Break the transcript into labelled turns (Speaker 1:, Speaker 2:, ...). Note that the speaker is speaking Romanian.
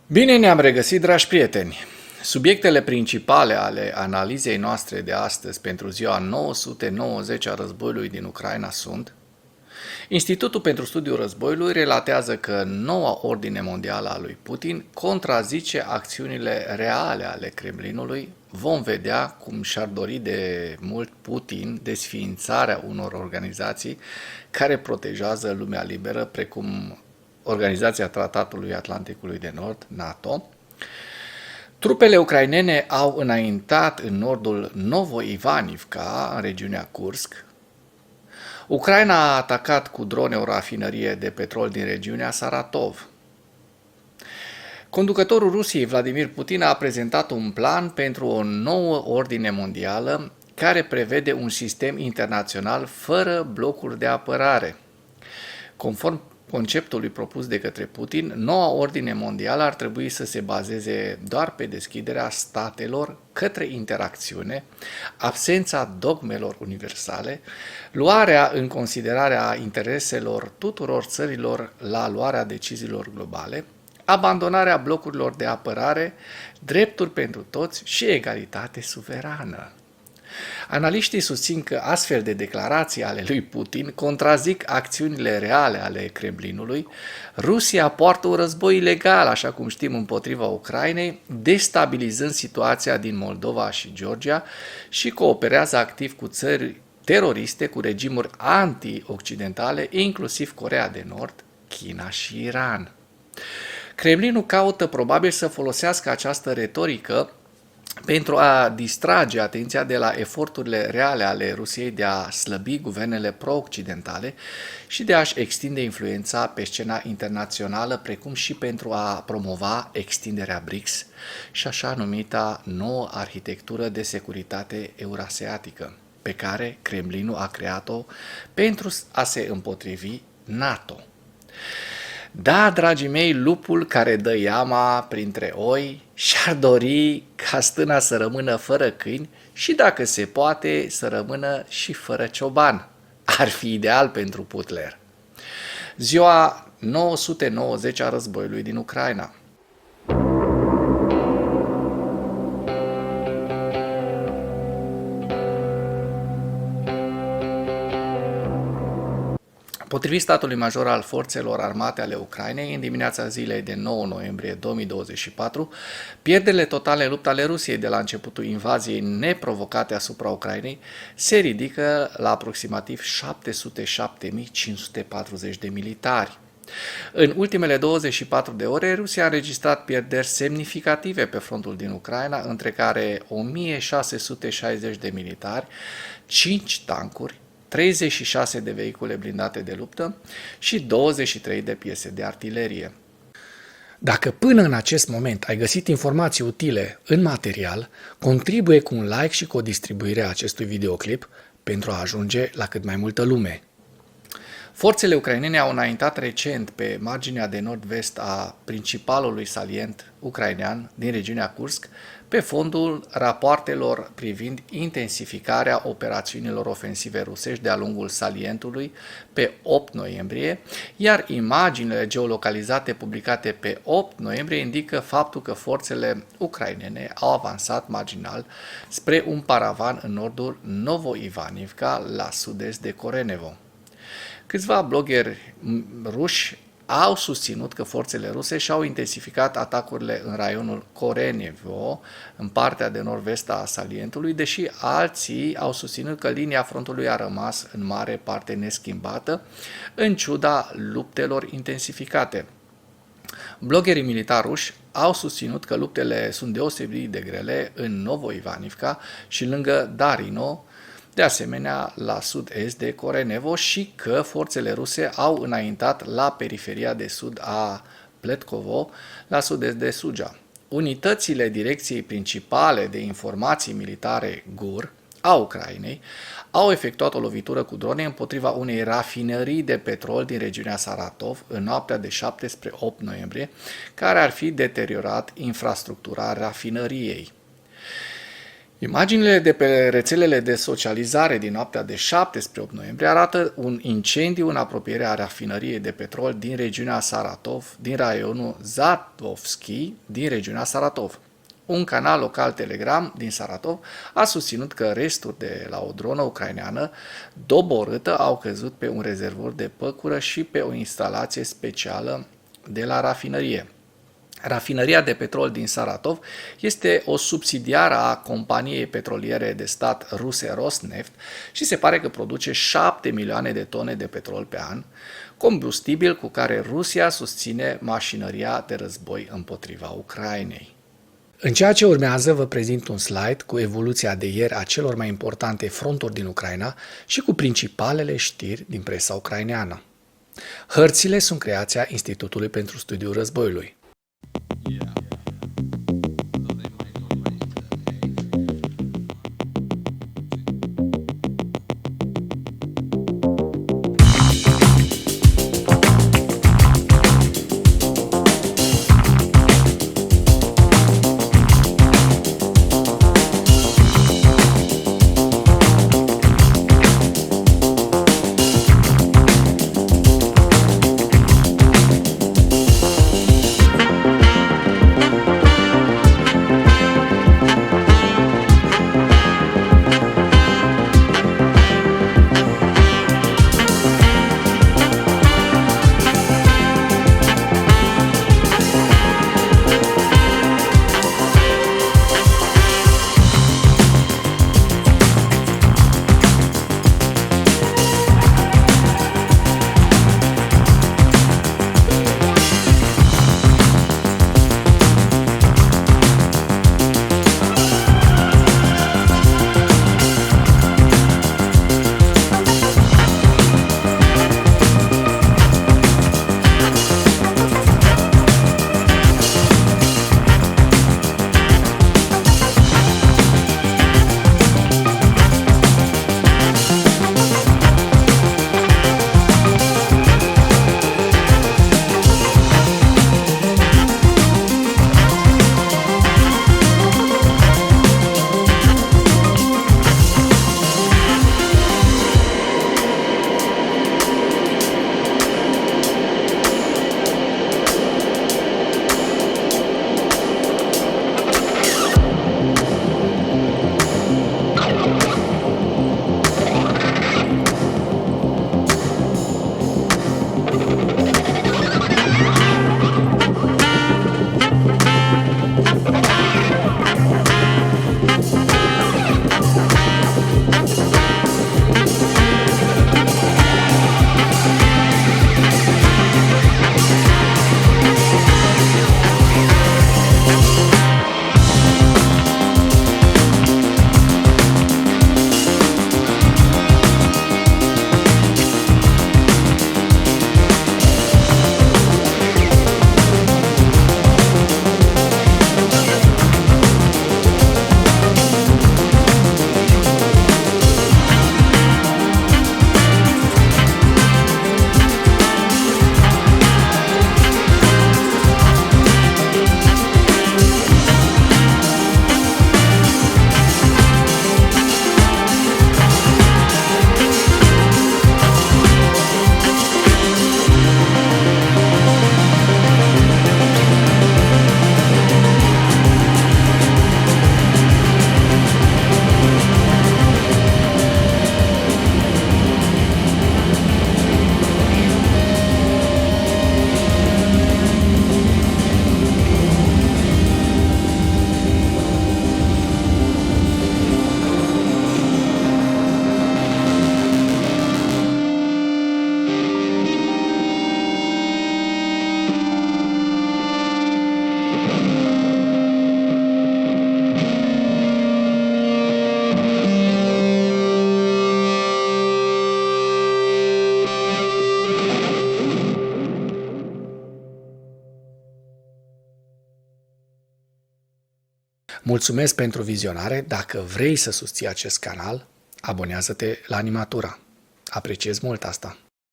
Speaker 1: Bine ne-am regăsit, dragi prieteni! Subiectele principale ale analizei noastre de astăzi pentru ziua 990 a războiului din Ucraina sunt: Institutul pentru Studiul Războiului relatează că noua ordine mondială a lui Putin contrazice acțiunile reale ale Kremlinului. Vom vedea cum și-ar dori de mult Putin desființarea unor organizații care protejează lumea liberă, precum Organizația Tratatului Atlanticului de Nord, NATO. Trupele ucrainene au înaintat în nordul Novoivanivka, în regiunea Kursk. Ucraina a atacat cu drone o rafinărie de petrol din regiunea Saratov. Conducătorul Rusiei, Vladimir Putin, a prezentat un plan pentru o nouă ordine mondială care prevede un sistem internațional fără blocuri de apărare. Conform conceptului propus de către Putin, noua ordine mondială ar trebui să se bazeze doar pe deschiderea statelor către interacțiune, absența dogmelor universale, luarea în considerare a intereselor tuturor țărilor la luarea deciziilor globale, abandonarea blocurilor de apărare, drepturi pentru toți și egalitate suverană. Analiștii susțin că astfel de declarații ale lui Putin contrazic acțiunile reale ale Kremlinului. Rusia poartă un război ilegal, așa cum știm, împotriva Ucrainei, destabilizând situația din Moldova și Georgia și cooperează activ cu țări teroriste, cu regimuri anti-occidentale, inclusiv Coreea de Nord, China și Iran. Kremlinul caută probabil să folosească această retorică pentru a distrage atenția de la eforturile reale ale Rusiei de a slăbi guvernele pro-occidentale și de a-și extinde influența pe scena internațională, precum și pentru a promova extinderea BRICS și așa numita nouă arhitectură de securitate eurasiatică, pe care Kremlinul a creat-o pentru a se împotrivi NATO. Da, dragii mei, lupul care dă iama printre oi și-ar dori ca stâna să rămână fără câini și, dacă se poate, să rămână și fără cioban. Ar fi ideal pentru Putler. Ziua 990 a războiului din Ucraina. Potrivit statului major al forțelor armate ale Ucrainei, în dimineața zilei de 9 noiembrie 2024, pierderile totale în lupta ale Rusiei de la începutul invaziei neprovocate asupra Ucrainei se ridică la aproximativ 707.540 de militari. În ultimele 24 de ore, Rusia a înregistrat pierderi semnificative pe frontul din Ucraina, între care 1660 de militari, 5 tancuri, 36 de vehicule blindate de luptă și 23 de piese de artilerie. Dacă până în acest moment ai găsit informații utile în material, contribuie cu un like și cu o distribuire a acestui videoclip pentru a ajunge la cât mai multă lume. Forțele ucrainene au înaintat recent pe marginea de nord-vest a principalului salient ucrainean din regiunea Kursk, pe fondul rapoartelor privind intensificarea operațiunilor ofensive rusești de-a lungul salientului pe 8 noiembrie, iar imaginile geolocalizate publicate pe 8 noiembrie indică faptul că forțele ucrainene au avansat marginal spre un paravan în nordul Novoivanivka, la sud-est de Korenevo. Câțiva bloggeri ruși au susținut că forțele ruse și-au intensificat atacurile în raionul Korenevo, în partea de nord-vest a salientului, deși alții au susținut că linia frontului a rămas în mare parte neschimbată, în ciuda luptelor intensificate. Bloggerii militari ruși au susținut că luptele sunt deosebit de grele în Novoivanivka și lângă Darino, de asemenea la sud-est de Korenevo, și că forțele ruse au înaintat la periferia de sud a Pletkovo, la sud-est de Suja. Unitățile Direcției Principale de Informații Militare GUR a Ucrainei au efectuat o lovitură cu drone împotriva unei rafinării de petrol din regiunea Saratov în noaptea de 7 spre 8 noiembrie, care ar fi deteriorat infrastructura rafinăriei. Imaginile de pe rețelele de socializare din noaptea de 7 spre 8 noiembrie arată un incendiu în apropierea rafinăriei de petrol din regiunea Saratov, din raionul Zadovski, din regiunea Saratov. Un canal local Telegram din Saratov a susținut că resturi de la o dronă ucraineană doborâtă au căzut pe un rezervor de păcură și pe o instalație specială de la rafinărie. Rafinăria de petrol din Saratov este o subsidiară a companiei petroliere de stat ruse Rosneft și se pare că produce 7 milioane de tone de petrol pe an, combustibil cu care Rusia susține mașinăria de război împotriva Ucrainei. În ceea ce urmează vă prezint un slide cu evoluția de ieri a celor mai importante fronturi din Ucraina și cu principalele știri din presa ucraineană. Hărțile sunt creația Institutului pentru Studiul Războiului. Mulțumesc pentru vizionare. Dacă vrei să susții acest canal, abonează-te la Animatura. Apreciez mult asta.